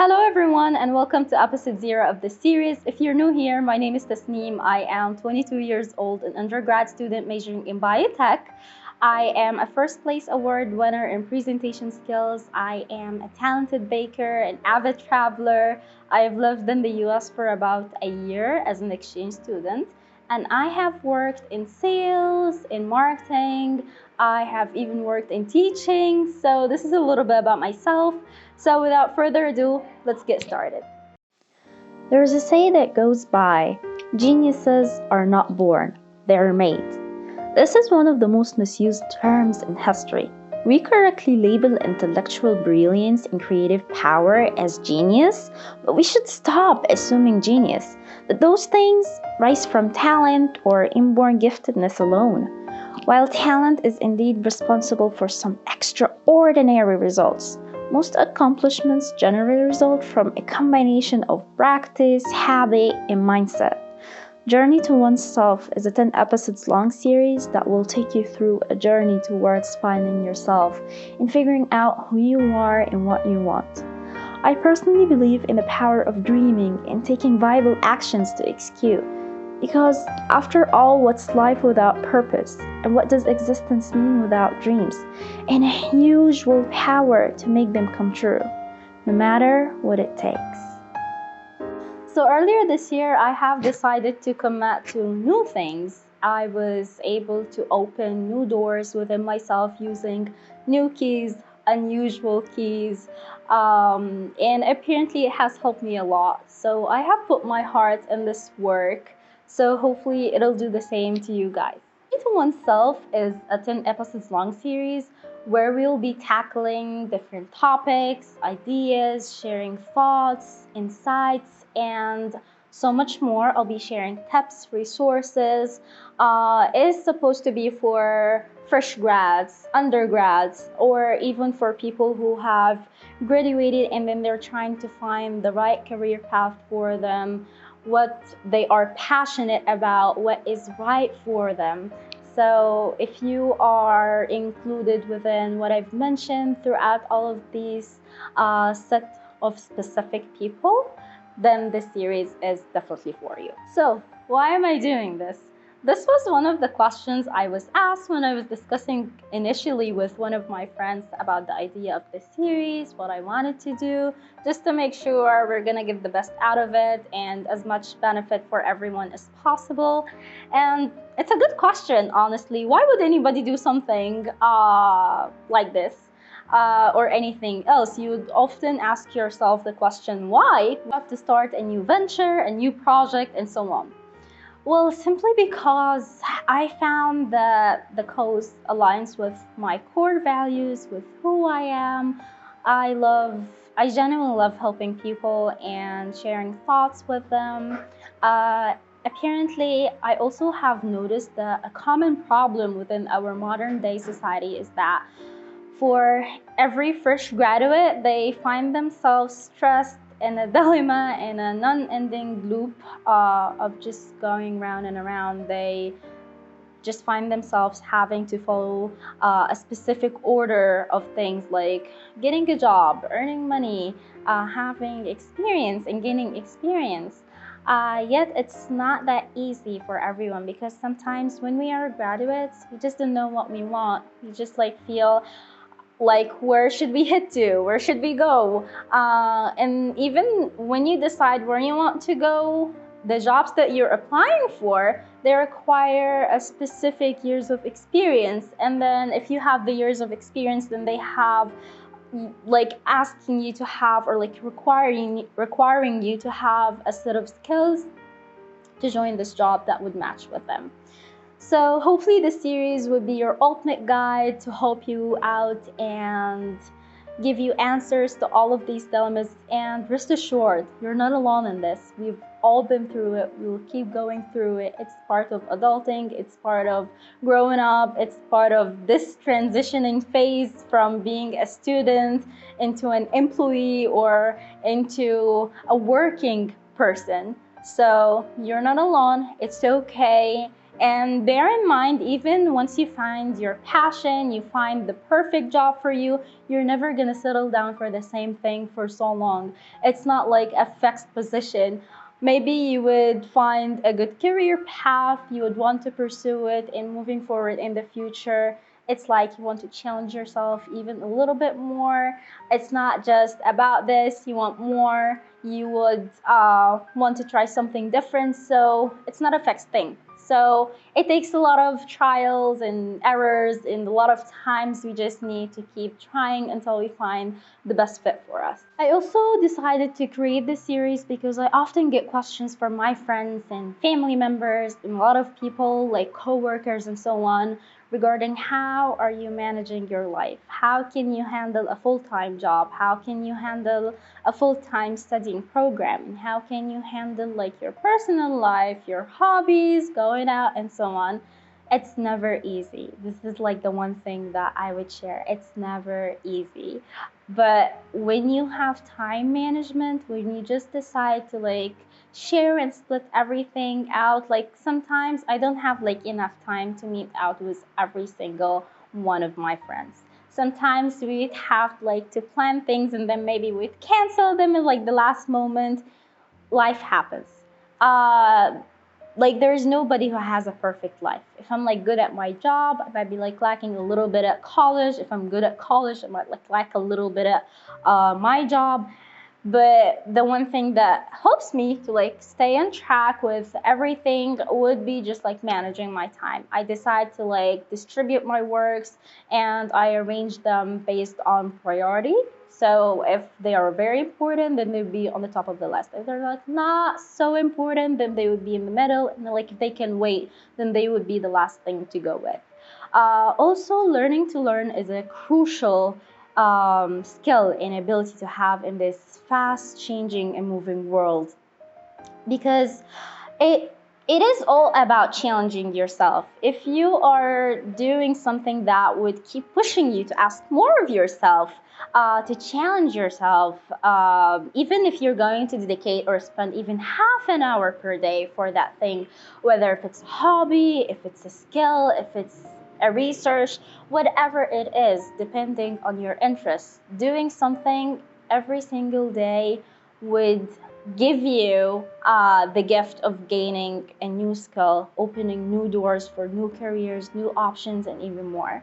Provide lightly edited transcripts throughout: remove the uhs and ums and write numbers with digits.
Hello everyone and welcome to episode 0 of this series. If you're new here, my name is Tasneem. I am 22 years old, an undergrad student majoring in biotech. I am a first place award winner in presentation skills. I am a talented baker, an avid traveler. I've lived in the US for about a year as an exchange student, and I have worked in sales, in marketing. I have even worked in teaching. So this is a little bit about myself. So without further ado, let's get started. There's a say that goes by, geniuses are not born, they're made. This is one of the most misused terms in history. We correctly label intellectual brilliance and creative power as genius, but we should stop assuming genius, that those things rise from talent or inborn giftedness alone. While talent is indeed responsible for some extraordinary results, most accomplishments generally result from a combination of practice, habit, and mindset. Journey to Oneself is a 10 episodes long series that will take you through a journey towards finding yourself and figuring out who you are and what you want. I personally believe in the power of dreaming and taking viable actions to execute. Because after all, what's life without purpose? And what does existence mean without dreams? And a huge willpower to make them come true, no matter what it takes. So earlier this year, I have decided to commit to new things. I was able to open new doors within myself using new keys, unusual keys, and apparently it has helped me a lot. So I have put my heart in this work. So hopefully it'll do the same to you guys. To Oneself is a 10 episodes long series where we'll be tackling different topics, ideas, sharing thoughts, insights, and so much more. I'll be sharing tips, resources. It is supposed to be for fresh grads, undergrads, or even for people who have graduated and then they're trying to find the right career path for them, what they are passionate about, what is right for them. So if you are included within what I've mentioned throughout all of these set of specific people, then this series is definitely for you. So why am I doing this? This was one of the questions I was asked when I was discussing initially with one of my friends about the idea of this series, what I wanted to do, just to make sure we're gonna give the best out of it and as much benefit for everyone as possible. And it's a good question, honestly. Why would anybody do something like this? Or anything else? You would often ask yourself the question, why? You have to start a new venture, a new project, and so on. Well, simply because I found that the cause aligns with my core values, with who I am. I genuinely love helping people and sharing thoughts with them. Apparently, I also have noticed that a common problem within our modern day society is that for every fresh graduate, they find themselves stressed in a dilemma, in a non-ending loop of just going round and around. They just find themselves having to follow a specific order of things like getting a job, earning money, having experience and gaining experience. Yet it's not that easy for everyone, because sometimes when we are graduates, we just don't know what we want. We just feel like, where should we head to? Where should we go? And even when you decide where you want to go, the jobs that you're applying for, they require a specific years of experience. And then if you have the years of experience, then they have asking you to have, or requiring you to have a set of skills to join this job that would match with them. So hopefully this series will be your ultimate guide to help you out and give you answers to all of these dilemmas. And rest assured, you're not alone in this. We've all been through it. We will keep going through it. It's part of adulting. It's part of growing up. It's part of this transitioning phase from being a student into an employee or into a working person. So you're not alone. It's okay. And bear in mind, even once you find your passion, you find the perfect job for you, you're never going to settle down for the same thing for so long. It's not like a fixed position. Maybe you would find a good career path, you would want to pursue it in moving forward in the future. It's like you want to challenge yourself even a little bit more. It's not just about this, you want more, you would want to try something different. So it's not a fixed thing. So it takes a lot of trials and errors, and a lot of times we just need to keep trying until we find the best fit for us. I also decided to create this series because I often get questions from my friends and family members and a lot of people like coworkers and so on regarding how are you managing your life? How can you handle a full-time job? How can you handle a full-time studying program? How can you handle like your personal life, your hobbies, going out and so on? It's never easy. This is like the one thing that I would share. It's never easy. But when you have time management, when you just decide to like share and split everything out, like sometimes I don't have like enough time to meet out with every single one of my friends. Sometimes we have like to plan things and then maybe we cancel them in like the last moment. Life happens. uh like there's nobody who has a perfect life. If I'm like good at my job, I might be like lacking a little bit at college. If I'm good at college, I might like lack a little bit at my job. But the one thing that helps me to like stay on track with everything would be just like managing my time. I decide to like distribute my works and I arrange them based on priority. So if they are very important, then they would be on the top of the list. If they're like not so important, then they would be in the middle. And like if they can wait, then they would be the last thing to go with. Also, learning to learn is a crucial skill and ability to have in this fast changing and moving world, because it it is all about challenging yourself. If you are doing something that would keep pushing you to ask more of yourself, to challenge yourself, even if you're going to dedicate or spend even half an hour per day for that thing, whether if it's a hobby, if it's a skill, if it's a research, whatever it is, depending on your interests, doing something every single day would give you the gift of gaining a new skill, opening new doors for new careers, new options, and even more.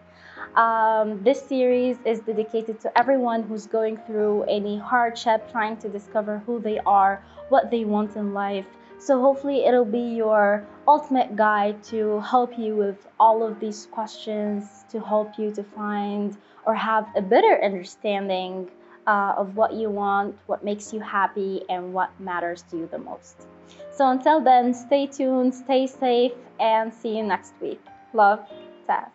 This series is dedicated to everyone who's going through any hardship, trying to discover who they are, what they want in life. So hopefully it'll be your ultimate guide to help you with all of these questions, to help you to find or have a better understanding of what you want, what makes you happy, and what matters to you the most. So until then, stay tuned, stay safe, and see you next week. Love, Tess.